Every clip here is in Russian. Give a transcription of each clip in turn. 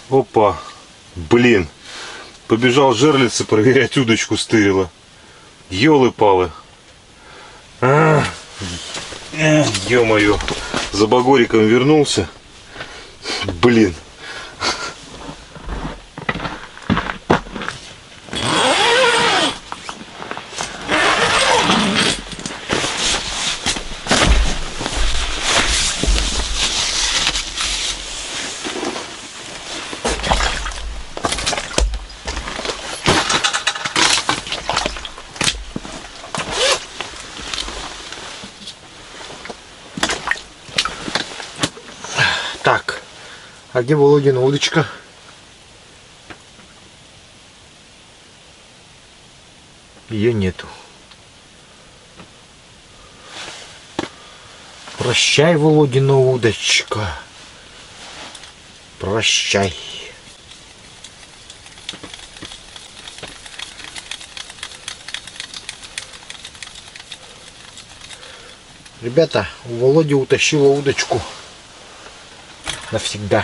Опа. Блин. Побежал жерлицы проверять удочку стырила. Ёлы-палы. Ё-моё. За багориком вернулся. Блин. Так, а где Володина удочка? Ее нету. Прощай, Володина удочка. Прощай. Ребята, у Володи утащила удочку. Навсегда.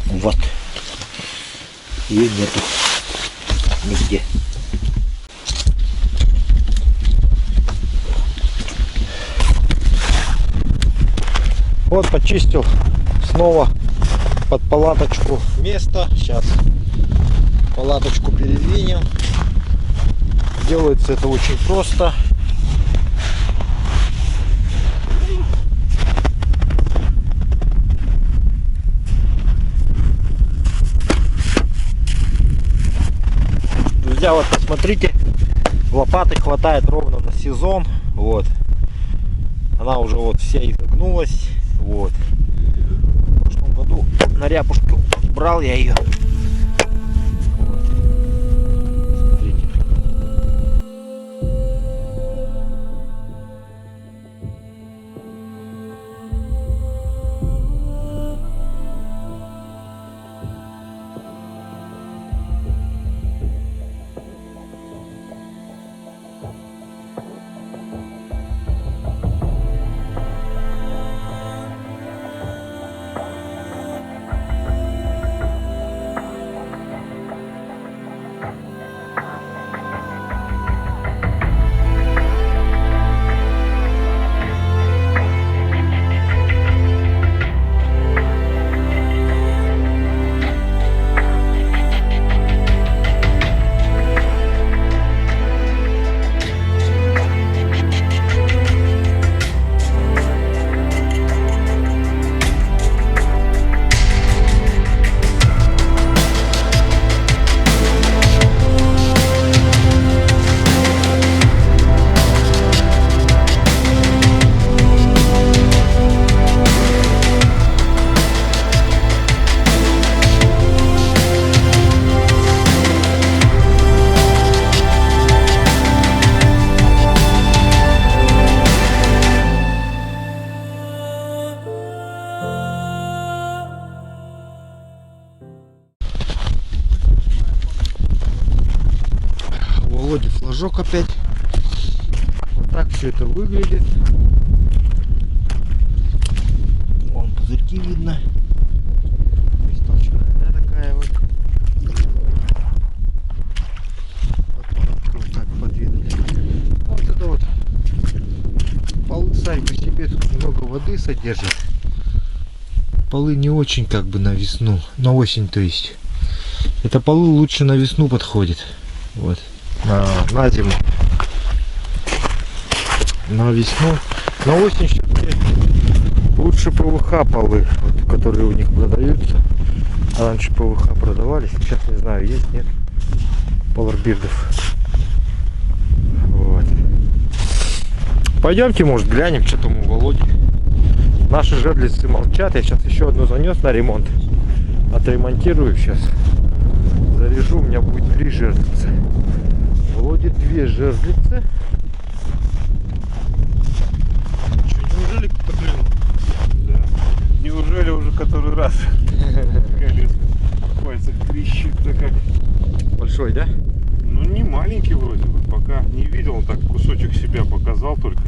Вот. Ее нету. Нигде. Вот почистил снова под палаточку место. Сейчас палаточку передвинем. Делается это очень просто. Друзья, вот посмотрите, лопаты хватает ровно на сезон. Вот. Она уже вот вся изогнулась. Вот. В прошлом году на ряпушку брал я ее. Вот. Смотрите. Володе флажок опять. Вот так все это выглядит. Вон пузырьки видно. Толщина такая вот. Вот так подвинули. Вот это вот полы сами по себе тут много воды содержат. Полы не очень как бы на весну, на осень то есть. Это полы лучше на весну подходит. Вот. На зиму. На весну. На осень все-таки лучше ПВХ полы, вот, которые у них продаются. А раньше ПВХ продавались, сейчас не знаю, есть, нет. Polarbeard'ов. Вот. Пойдемте, может, глянем, что там у Володи. Наши жерлицы молчат. Я сейчас еще одну занес на ремонт. Отремонтирую сейчас. Заряжу, у меня будет 3 жерлицы. Володе 2 жерлицы. Что, неужели кто-то клюнул? Да. Неужели уже который раз? В пальцах трещит, да как. Большой, да? Ну не маленький вроде бы, пока не видел, он так кусочек себя показал только.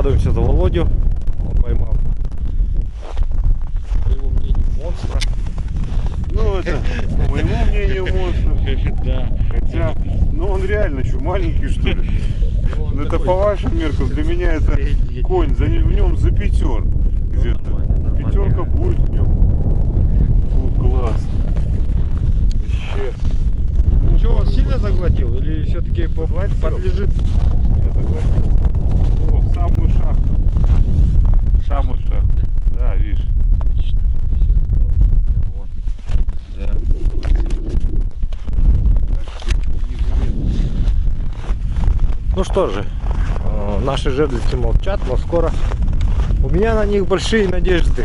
Радуемся за Володю. Он поймал, по его мнению, монстра. Ну это, по моему мнению, монстр. Да. Хотя, ну он реально что, маленький что ли? Ну это по вашим меркам, для меня это конь, в нем за пятер. Где-то. Пятерка будет в нем. Фу, класс. Вообще. Что, он сильно заглотил или все-таки подлежит? Я заглотил. О, в самую шахту. В самую шахту. Да, видишь. Да. Ну что же, наши жерлицы молчат, но скоро у меня на них большие надежды.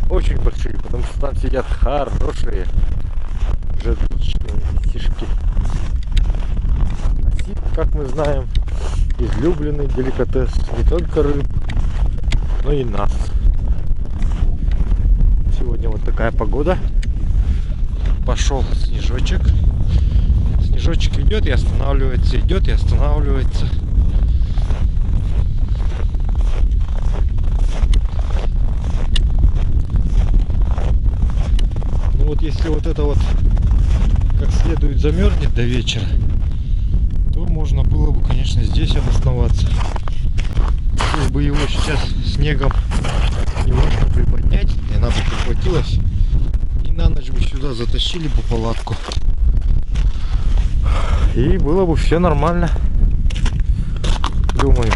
Очень большие, потому что там сидят хорошие жерличные сишки. А сик, как мы знаем, излюбленный деликатес не только рыб, но и нас. Сегодня вот такая погода. Пошел снежочек. Снежочек идет и останавливается, идет и останавливается. Ну вот если вот это вот как следует замерзнет до вечера, то можно было бы, конечно, здесь обосноваться. Если бы его сейчас снегом немножко приподнять, и она бы прихватилась, и на ночь бы сюда затащили бы палатку. И было бы все нормально, думаю.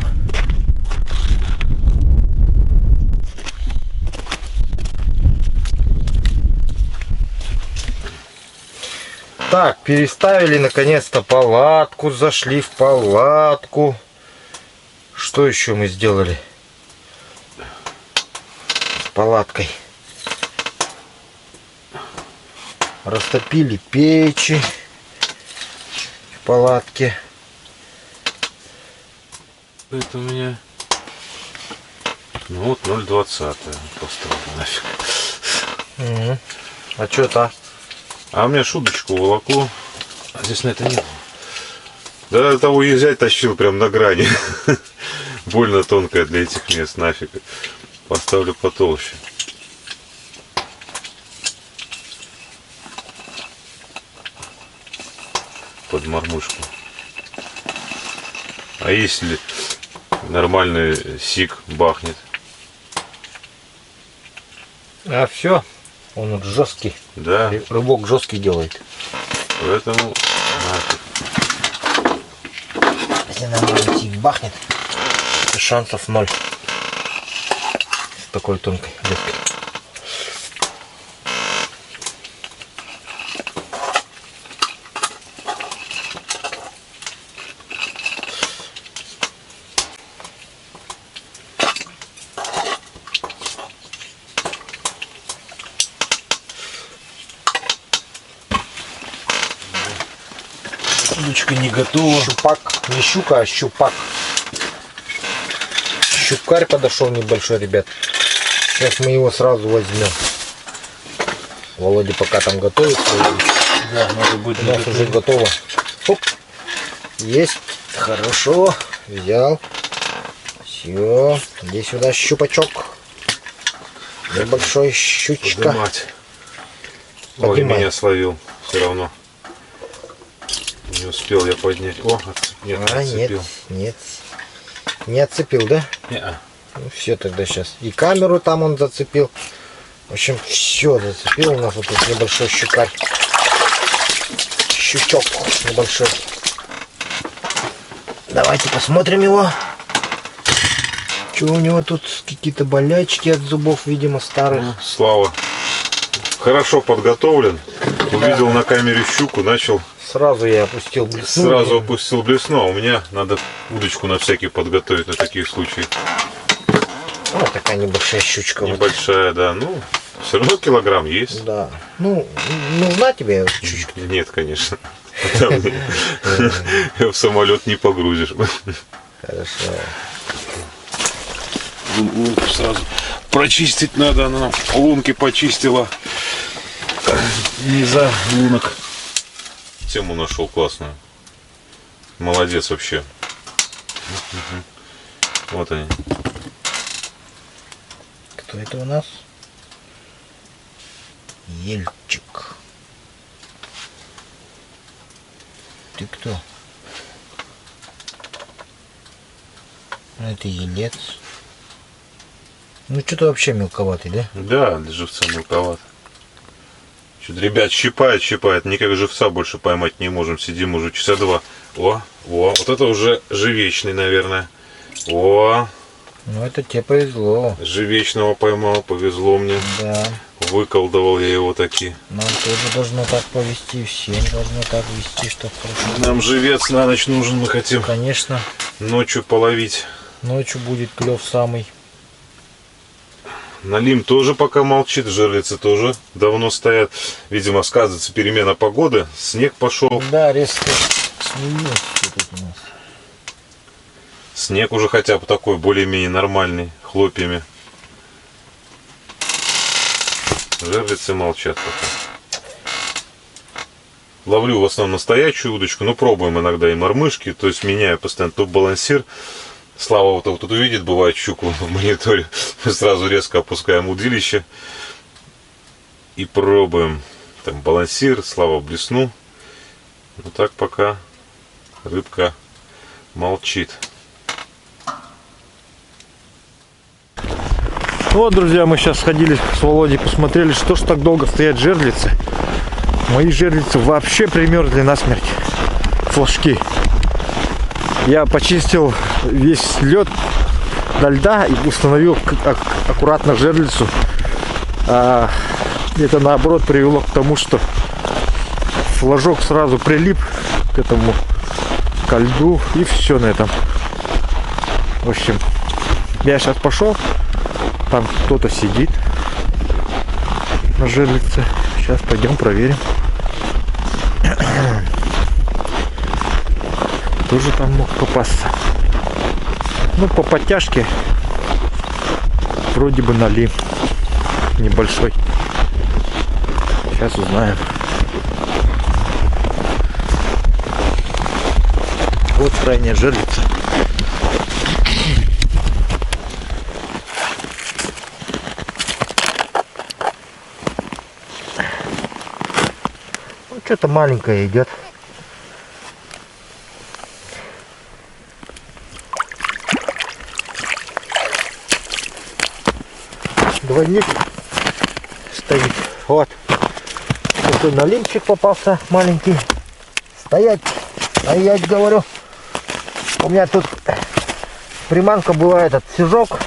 Так, переставили наконец-то палатку, зашли в палатку. Что еще мы сделали с палаткой? Растопили печи в палатке. Это у меня, ну вот 0,20 поставлю нафиг. А что это? А у меня шуточку волокло, а здесь на это нет. Да, до того езжать тащил прям на грани. Больно тонкая для этих мест, нафиг. Поставлю потолще. Под мормушку. А если нормальный сик бахнет? А все, он вот жесткий. Да. Рыбок жесткий делает. Поэтому нафиг. Если нормальный сик бахнет, то шансов 0. С такой тонкой леской. Удочка не готова. Щупак, не щука, а щупак. Щукарь подошел небольшой, ребят. Сейчас мы его сразу возьмем. Володя пока там готовится. Да, может быть, у нас уже готово. Оп. Есть. Хорошо. Взял. Все. Иди сюда, щупачок. Небольшой щучка. Поднимать. Ой, меня словил. Все равно. Не успел я поднять. О, нет, отцепил. Нет. Не отцепил, да? Не-а. Ну все, тогда сейчас. И камеру там он зацепил. В общем, все зацепил. У нас вот тут небольшой щукарь. Щучок небольшой. Давайте посмотрим его. Что у него тут? Какие-то болячки от зубов, видимо, старых. Слава. Хорошо подготовлен. Увидел на камере щуку, начал. Сразу я опустил блесну. Сразу опустил блесну, а у меня надо удочку на всякий подготовить на такие случаи. Вот такая небольшая щучка. Небольшая, да. Ну, все равно килограмм есть. Да. Ну, нужна тебе щучка? Нет, конечно. В самолет не погрузишь. Хорошо. Лунку сразу прочистить надо, она нам лунки почистила. Низа лунок. Тему нашел классную. Молодец вообще. Вот они. Кто это у нас? Ельчик. Ты кто? Это елец. Ну что-то вообще мелковатый, да? Да, для живца мелковато. Что-то, ребят, щипает. Никак живца больше поймать не можем. Сидим уже часа два. О, вот это уже живечный, наверное. О, ну это тебе повезло. живечного поймал, повезло мне. Да. Выколдовал я его таки. Нам тоже должно так повезти, всем должно так вести, что хорошо. Нам живец на ночь нужен, мы хотим Конечно, ночью половить. ночью будет клев самый. Налим тоже пока молчит, жерлицы тоже давно стоят. Видимо, сказывается перемена погоды. Снег пошел. Да, резко сменилось что-то у нас. Снег уже хотя бы такой более-менее нормальный, хлопьями. Жерлицы молчат пока. Ловлю в основном настоящую удочку, но пробуем иногда и мормышки, то есть меняю постоянно топ-балансир. Слава вот тут увидит, бывает, щуку в мониторе, мы сразу резко опускаем удилище и пробуем. Там балансир, Слава блесну. Вот так пока рыбка молчит. Вот, друзья, мы сейчас сходили с Володей, посмотрели, что ж так долго стоят жерлицы. Мои жерлицы вообще примерзли насмерть. Флажки. Я почистил весь лед до льда и установил аккуратно жерлицу. Это наоборот привело к тому, что флажок сразу прилип к этому, ко льду, и все на этом. В общем, я сейчас пошел. Там кто-то сидит на жерлице. Сейчас пойдем проверим. Тоже там мог попасться. Ну, по подтяжке вроде бы налим небольшой. Сейчас узнаем. Вот крайняя жерлица. Ну, что-то маленькое идет. Двойник стоит. Вот. Такой налимчик попался маленький. Стоять, говорю. У меня тут приманка была, этот сижок.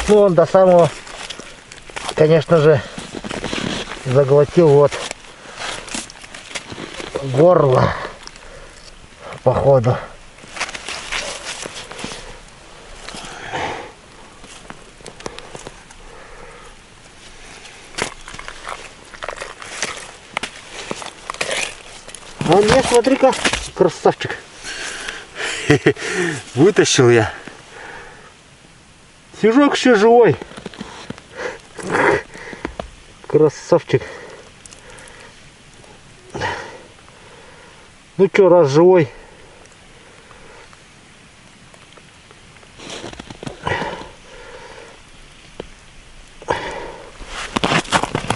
Ну, он до самого, конечно же, заглотил вот горло, походу. А мне, смотри-ка, красавчик. Вытащил я. Сижок еще живой. Красавчик. Ну что, раз живой.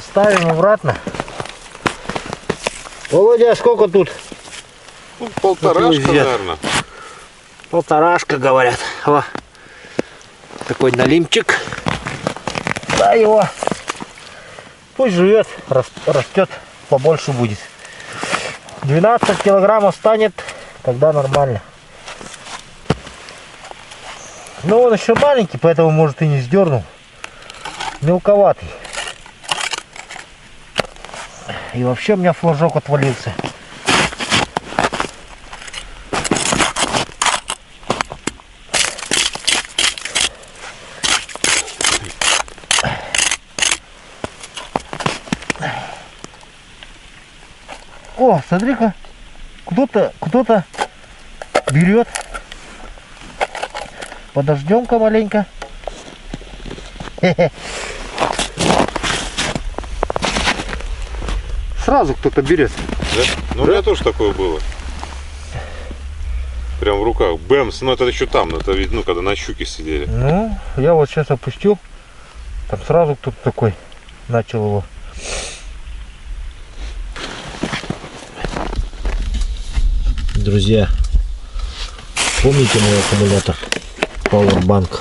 Ставим обратно. Володя, а сколько тут? Ну, полторашка, наверное. Полторашка, говорят. О, такой налимчик. Да его. Пусть живет, растет, побольше будет. 12 килограммов станет, тогда нормально. Но он еще маленький, поэтому, может, и не сдернул. Мелковатый. И вообще у меня флажок отвалился. О, смотри-ка, кто-то берет. Подождем-ка маленько. сразу кто-то берет. Да? Ну, у меня тоже такое было. Прям в руках. Бэмс, ну это еще там, это ведь, ну, когда на щуке сидели. Ну, я вот сейчас опустил. Там сразу кто-то такой начал его. Друзья, помните мой аккумулятор Powerbank?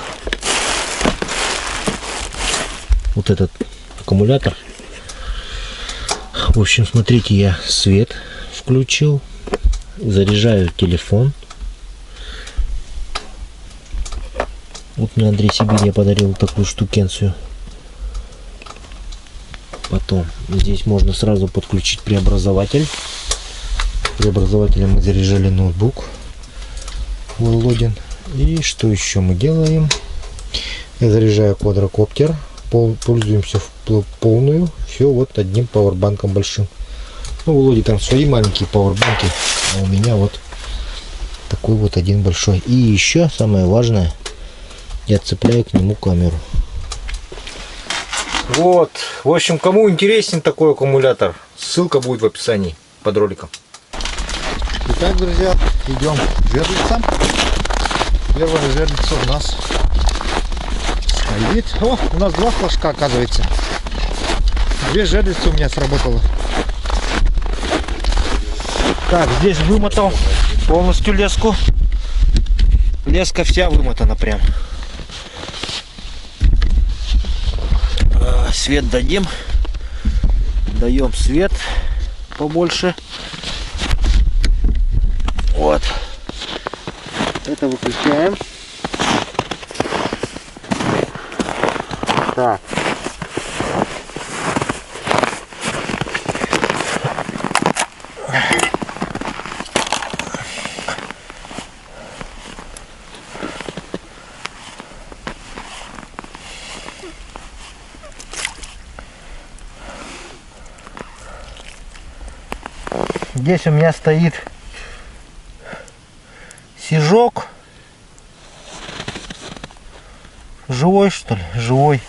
Вот этот аккумулятор. В общем, смотрите, я свет включил, заряжаю телефон. Вот мне Андрей Сибирия подарил такую штукенцию. Потом здесь можно сразу подключить преобразователь. Преобразователем мы заряжали ноутбук Володин. И что еще мы делаем? Я заряжаю квадрокоптер. Пользуемся в полную. Все вот одним пауэрбанком большим. Ну, у Володи там свои маленькие пауэрбанки, а у меня вот такой вот один большой. И еще самое важное, я цепляю к нему камеру. Вот. В общем, кому интересен такой аккумулятор, ссылка будет в описании под роликом. Итак, друзья, идем к жерлицам. Первая жерлица у нас стоит. О, у нас два флажка, оказывается. Две жерлицы у меня сработало. Так, здесь вымотал полностью леску. Леска вся вымотана прям. Свет дадим. Даем свет побольше. Вот. Это выключаем. Так. Здесь у меня стоит сижок. Живой, что ли? Живой.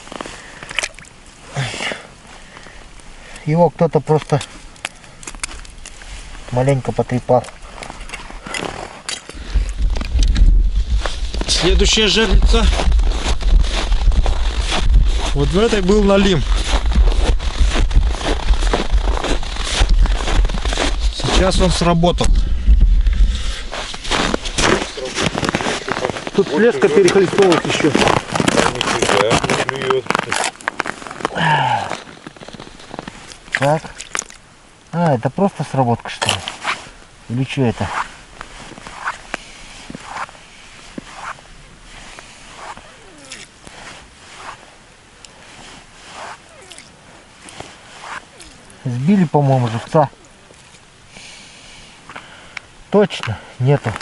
Его кто-то просто маленько потрепал. Следующая жерлица. Вот в этой был налим. Сейчас он сработал. Тут леска перехлестовывает еще. Так. А, это просто сработка, что ли? Или что это? Сбили, по-моему, живца. Точно нету.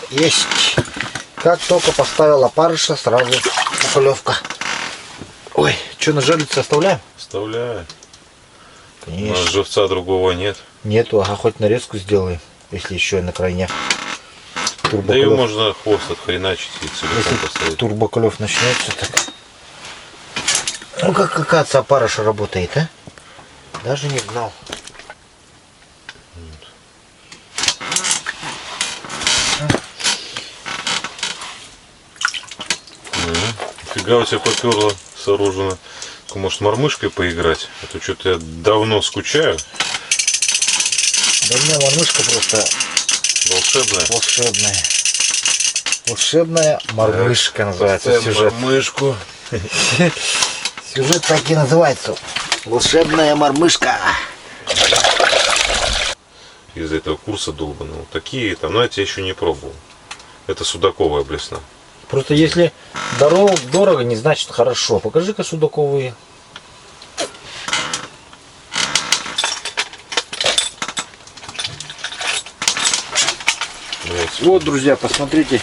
Есть. Как только поставил опарыша, сразу поклевка. Ой, что, на жерлице оставляем? Оставляю. Конечно. У нас живца другого нет. Нету, ага, хоть нарезку сделаем, если еще и на крайне. Да ее можно хвост отхреначить и целиком поставить. Турбоклев начнется, так. Ну как, оказывается, опарыш работает, а? Даже не знал. Фига у тебя поперло сооружено. Может, мормышкой поиграть? А то что-то я давно скучаю. Да у меня мормышка просто волшебная. Волшебная. Волшебная мормышка так, называется сюжет. Мормышку. Сюжет так и называется. Волшебная мормышка. Из этого курса долбаного. Такие там, знаете, я еще не пробовал. Это судаковая блесна. Просто если дорого, не значит хорошо. Покажи-ка судаковые. Вот, друзья, посмотрите.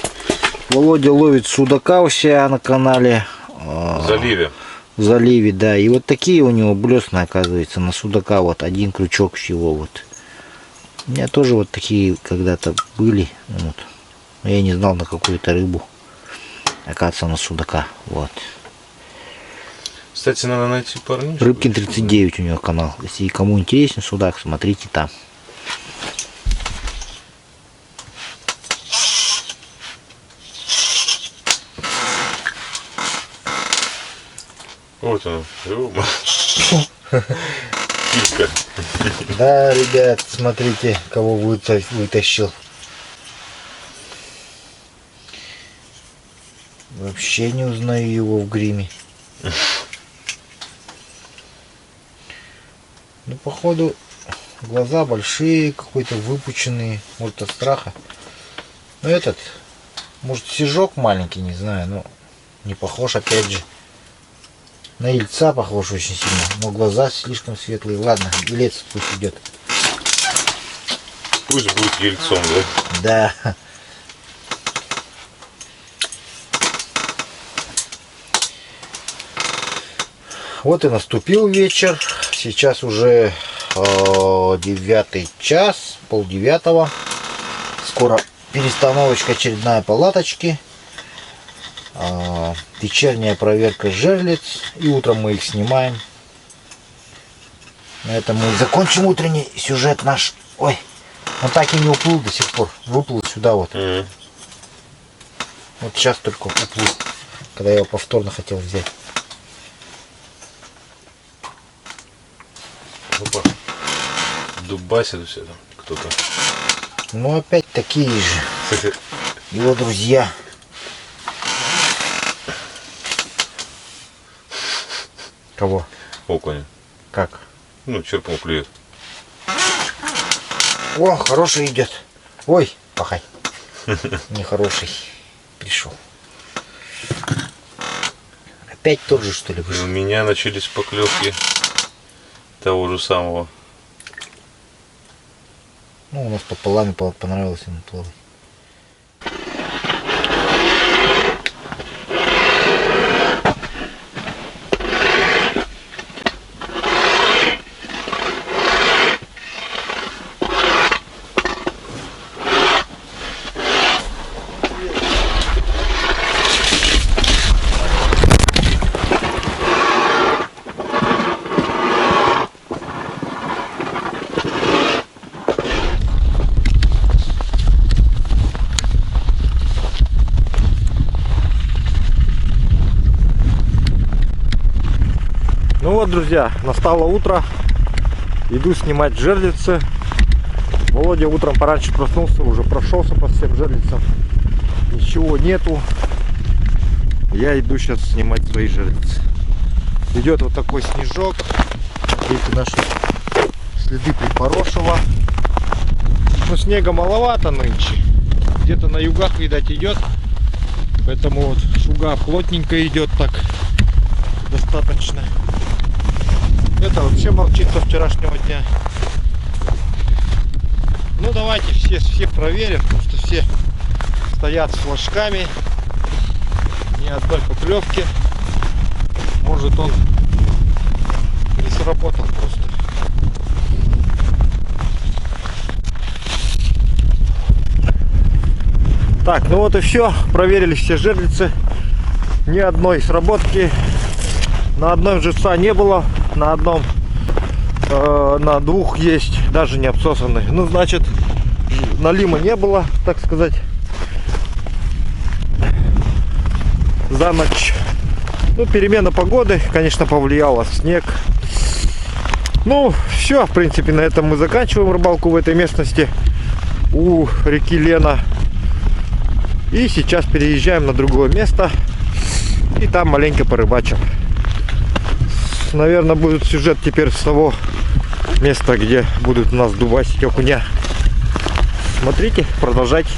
Володя ловит судака у себя на канале. В заливе. В заливе, да. И вот такие у него блесны, оказывается, на судака. Вот один крючок всего вот. У меня тоже вот такие когда-то были. Вот. Но я не знал, на какую-то рыбу. Оказывается, на судака. Вот. Кстати, надо найти парнишку. Рыбкин 39 у него канал. Если кому интересен судак, смотрите там. Вот он. Килька. Да, ребят, смотрите, кого вытащил. Вообще не узнаю его в гриме. Ну, походу, глаза большие, какой-то выпученные, может, от страха. Ну, этот, может, сижок маленький, не знаю, но не похож, опять же. На ельца похож очень сильно, но глаза слишком светлые. Ладно, елец пусть идет. Пусть будет ельцом, да? Да. Вот и наступил вечер. Сейчас уже 9 час, 8:30. Скоро перестановочка очередная палаточки. Вечерняя проверка жерлиц. И утром мы их снимаем. На этом мы закончим утренний сюжет наш. Ой, он так и не уплыл до сих пор. Выплыл сюда вот. Вот сейчас только уплыл. Когда я его повторно хотел взять. Опа. Дубасит все там кто-то. Ну опять такие же. Его друзья. Кого? Окунь. Как? Ну, черпом клюет. О, хороший идет. Ой, пахай. Нехороший. Пришел. Опять тот же, что ли, У вышел? меня начались поклевки того же самого. Ну, у нас пополам понравилось ему плавать. Ну вот, друзья, настало утро. Иду снимать жерлицы. Володя утром пораньше проснулся, уже прошелся по всем жерлицам. Ничего нету. Я иду сейчас снимать свои жерлицы. Идет вот такой снежок. Эти наши следы припорошего. Но снега маловато нынче. Где-то на югах, видать, идет. Поэтому вот шуга плотненько идет так. Достаточно. Это вообще молчит со вчерашнего дня. Ну давайте все проверим, потому что все стоят с флажками. Ни одной поклевки. Может, он не сработал просто. Так, ну вот и все. Проверили все жерлицы. Ни одной сработки. На одном живца не было. На одном, на двух есть, даже не обсосанный. Ну, значит, налима не было, так сказать, за ночь. Ну, перемена погоды, конечно, повлияла. Снег. Ну, все, в принципе, на этом мы заканчиваем рыбалку в этой местности у реки Лена. И сейчас переезжаем на другое место. И там маленько порыбачим. Наверное, будет сюжет теперь с того места, где будут у нас дубасить окуня. Смотрите, продолжайте.